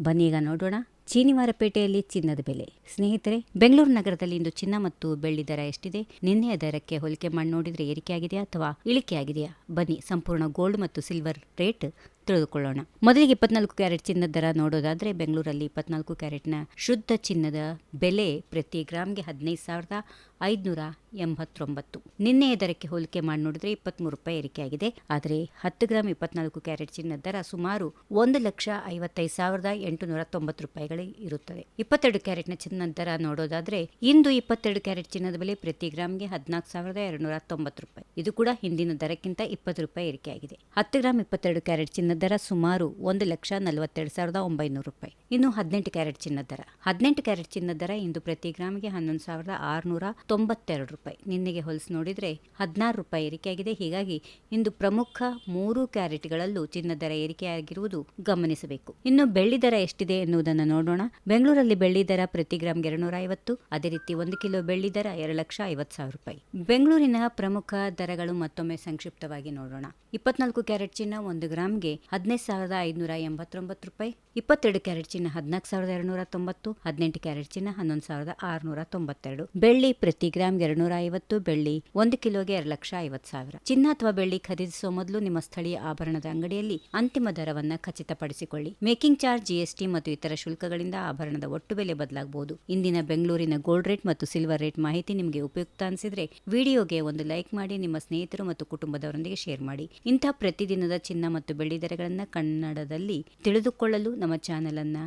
ಬನ್ನೀಗ ನೋಡೋಣ ಚೀನಿವಾರಪೇಟೆಯಲ್ಲಿ ಚಿನ್ನದ ಬೆಲೆ. ಸ್ನೇಹಿತರೆ, ಬೆಂಗಳೂರು ನಗರದಲ್ಲಿ ಇಂದು ಚಿನ್ನ ಮತ್ತು ಬೆಳ್ಳಿ ದರ ಎಷ್ಟಿದೆ? ನಿನ್ನೆಯ ದರಕ್ಕೆ ಹೋಲಿಕೆ ಮಾಡಿ ನೋಡಿದ್ರೆ ಏರಿಕೆಯಾಗಿದೆಯಾ ಅಥವಾ ಇಳಿಕೆಯಾಗಿದೆಯಾ? ಬನ್ನಿ ಸಂಪೂರ್ಣ ಗೋಲ್ಡ್ ಮತ್ತು ಸಿಲ್ವರ್ ರೇಟ್ ತಿಳಿದುಕೊಳ್ಳೋಣ. ಮೊದಲಿಗೆ 24 ಕ್ಯಾರೆಟ್ ಚಿನ್ನದ ದರ ನೋಡೋದಾದ್ರೆ ಬೆಂಗಳೂರಲ್ಲಿ 24 ಕ್ಯಾರೆಟ್ನ ಶುದ್ಧ ಚಿನ್ನದ ಬೆಲೆ ಪ್ರತಿ ಗ್ರಾಮ್ಗೆ 15,589. ನಿನ್ನೆಯ ದರಕ್ಕೆ ಹೋಲಿಕೆ ಮಾಡಿ ನೋಡಿದ್ರೆ 23 ರೂಪಾಯಿ ಏರಿಕೆಯಾಗಿದೆ. ಆದರೆ 10 ಗ್ರಾಮ್ 24 ಕ್ಯಾರೆಟ್ ಚಿನ್ನದ ದರ ಸುಮಾರು 1,55,890 ರೂಪಾಯಿಗಳು ಇರುತ್ತದೆ. 22 ಕ್ಯಾರೆಟ್ನ ಚಿನ್ನದ ದರ ನೋಡೋದಾದ್ರೆ ಇಂದು 22 ಕ್ಯಾರೆಟ್ ಚಿನ್ನದ ಬೆಲೆ ಪ್ರತಿ ಗ್ರಾಮ್ಗೆ 14,290 ರೂಪಾಯಿ. ಇದು ಕೂಡ ಹಿಂದಿನ ದರಕ್ಕಿಂತ 20 ರೂಪಾಯಿ ಏರಿಕೆಯಾಗಿದೆ. 10 ಗ್ರಾಮ್ 22 ಕ್ಯಾರೆಟ್ ಚಿನ್ನದ ದರ ಸುಮಾರು 1,42,900 ರೂಪಾಯಿ. ಇನ್ನು 18 ಕ್ಯಾರೆಟ್ ಚಿನ್ನದ ದರ 18 ಕ್ಯಾರೆಟ್ ಚಿನ್ನದ ದರ ಇಂದು ಪ್ರತಿ ಗ್ರಾಮ್ಗೆ 11,692 ರೂಪಾಯಿ. ನಿನ್ನೆಗೆ ಹೋಲಿಸಿ ನೋಡಿದ್ರೆ 16 ರೂಪಾಯಿ ಏರಿಕೆಯಾಗಿದೆ. ಹೀಗಾಗಿ ಇಂದು ಪ್ರಮುಖ 3 ಕ್ಯಾರೆಟ್ಗಳಲ್ಲೂ ಚಿನ್ನದ ದರ ಏರಿಕೆಯಾಗಿರುವುದು ಗಮನಿಸಬೇಕು. ಇನ್ನು ಬೆಳ್ಳಿ ದರ ಎಷ್ಟಿದೆ ಎನ್ನುವುದನ್ನು ನೋಡೋಣ. ಬೆಂಗಳೂರಲ್ಲಿ ಬೆಳ್ಳಿ ದರ ಪ್ರತಿ ಗ್ರಾಮ್ಗೆ 250. ಅದೇ ರೀತಿ 1 ಕಿಲೋ ಬೆಳ್ಳಿ ದರ 2,50,000 ರೂಪಾಯಿ. ಬೆಂಗಳೂರಿನ ಪ್ರಮುಖ ದರಗಳು ಮತ್ತೊಮ್ಮೆ ಸಂಕ್ಷಿಪ್ತವಾಗಿ ನೋಡೋಣ. 24 ಕ್ಯಾರೆಟ್ ಚಿನ್ನ 1 ಗ್ರಾಮ್ಗೆ 15,589 ರೂಪಾಯಿ. 22 ಕ್ಯಾರೆಟ್ ಚಿನ್ನ 14,290. 18 ಕ್ಯಾರೆಟ್ ಚಿನ್ನ 11,692. ಬೆಳ್ಳಿ ಪ್ರತಿ ಗ್ರಾಮ್ಗೆ 250. ಬೆಳ್ಳಿ 1 ಕಿಲೋಗೆ 2,50,000. ಚಿನ್ನ ಅಥವಾ ಬೆಳ್ಳಿ ಖರೀದಿಸುವ ಮೊದಲು ನಿಮ್ಮ ಸ್ಥಳೀಯ ಆಭರಣದ ಅಂಗಡಿಯಲ್ಲಿ ಅಂತಿಮ ದರವನ್ನ ಖಚಿತಪಡಿಸಿಕೊಳ್ಳಿ. ಮೇಕಿಂಗ್ ಚಾರ್ಜ್, GST ಮತ್ತು ಇತರ ಶುಲ್ಕಗಳಿಂದ ಆಭರಣದ ಒಟ್ಟು ಬೆಲೆ ಬದಲಾಗಬಹುದು. ಇಂದಿನ ಬೆಂಗಳೂರಿನ ಗೋಲ್ಡ್ ರೇಟ್ ಮತ್ತು ಸಿಲ್ವರ್ ರೇಟ್ ಮಾಹಿತಿ ನಿಮಗೆ ಉಪಯುಕ್ತ ಅನಿಸಿದ್ರೆ ವಿಡಿಯೋಗೆ ಒಂದು ಲೈಕ್ ಮಾಡಿ, ನಿಮ್ಮ ಸ್ನೇಹಿತರು ಮತ್ತು ಕುಟುಂಬದವರೊಂದಿಗೆ ಶೇರ್ ಮಾಡಿ. ಇಂತಹ ಪ್ರತಿದಿನದ ಚಿನ್ನ ಮತ್ತು ಬೆಳ್ಳಿ ದರಗಳನ್ನು ಕನ್ನಡದಲ್ಲಿ ತಿಳಿದುಕೊಳ್ಳಲು ನಮ್ಮ ಚಾನೆಲ್ ಅನ್ನ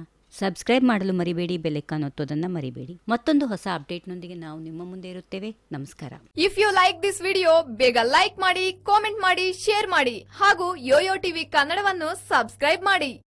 ಸಬ್ಸ್ಕ್ರೈಬ್ ಮಾಡಲು ಮರಿಬೇಡಿ. ಬೆಲ್ ಐಕಾನ್ ಒತ್ತೋದನ್ನ ಮರಿಬೇಡಿ. ಮತ್ತೊಂದು ಹೊಸ ಅಪ್ಡೇಟ್ ನೊಂದಿಗೆ ನಾವು ನಿಮ್ಮ ಮುಂದೆ ಇರುತ್ತೇವೆ. ನಮಸ್ಕಾರ. If you like this video, ಬೇಗ ಲೈಕ್ ಮಾಡಿ, ಕಾಮೆಂಟ್ ಮಾಡಿ, ಶೇರ್ ಮಾಡಿ ಹಾಗೂ ಯೋಯೋ ಟಿವಿ ಕನ್ನಡವನ್ನು ಸಬ್ಸ್ಕ್ರೈಬ್ ಮಾಡಿ.